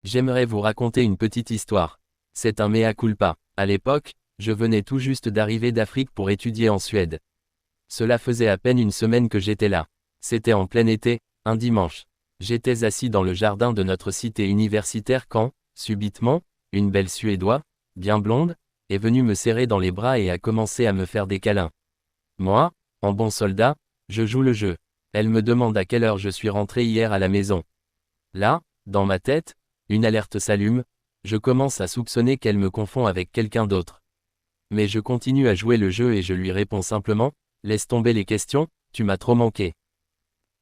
J'aimerais vous raconter une petite histoire. C'est un mea culpa. À l'époque, je venais tout juste d'arriver d'Afrique pour étudier en Suède. Cela faisait à peine une semaine que j'étais là. C'était en plein été, un dimanche. J'étais assis dans le jardin de notre cité universitaire quand, subitement, une belle Suédoise, bien blonde, est venue me serrer dans les bras et a commencé à me faire des câlins. Moi, en bon soldat, je joue le jeu. Elle me demande à quelle heure je suis rentré hier à la maison. Là, dans ma tête, une alerte s'allume, je commence à soupçonner qu'elle me confond avec quelqu'un d'autre. Mais je continue à jouer le jeu et je lui réponds simplement, laisse tomber les questions, tu m'as trop manqué.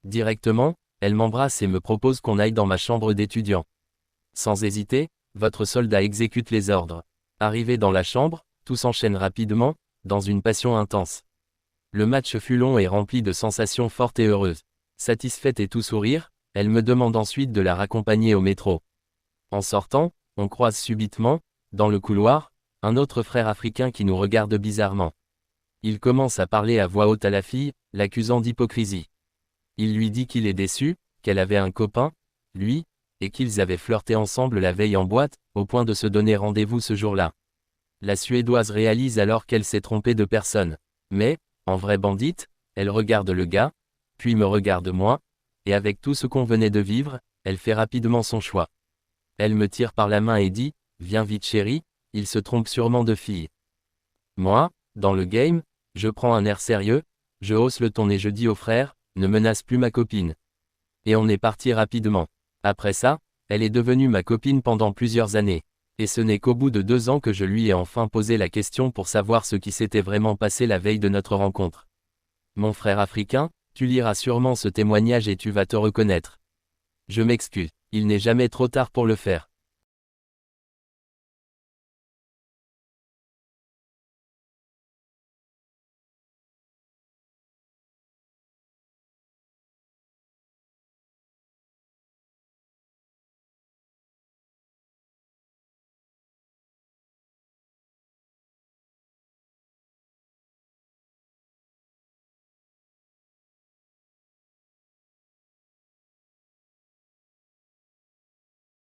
Directement, elle m'embrasse et me propose qu'on aille dans ma chambre d'étudiant. Sans hésiter, votre soldat exécute les ordres. Arrivé dans la chambre, tout s'enchaîne rapidement, dans une passion intense. Le match fut long et rempli de sensations fortes et heureuses. Satisfaite et tout sourire, elle me demande ensuite de la raccompagner au métro. En sortant, on croise subitement, dans le couloir, un autre frère africain qui nous regarde bizarrement. Il commence à parler à voix haute à la fille, l'accusant d'hypocrisie. Il lui dit qu'il est déçu, qu'elle avait un copain, lui, et qu'ils avaient flirté ensemble la veille en boîte, au point de se donner rendez-vous ce jour-là. La Suédoise réalise alors qu'elle s'est trompée de personne. Mais, en vraie bandite, elle regarde le gars, puis me regarde moi, et avec tout ce qu'on venait de vivre, elle fait rapidement son choix. Elle me tire par la main et dit, « Viens vite chérie, il se trompe sûrement de fille. » Moi, dans le game, je prends un air sérieux, je hausse le ton et je dis au frère, « Ne menace plus ma copine. » Et on est parti rapidement. Après ça, elle est devenue ma copine pendant plusieurs années. Et ce n'est qu'au bout de 2 ans que je lui ai enfin posé la question pour savoir ce qui s'était vraiment passé la veille de notre rencontre. Mon frère africain, tu liras sûrement ce témoignage et tu vas te reconnaître. Je m'excuse, il n'est jamais trop tard pour le faire.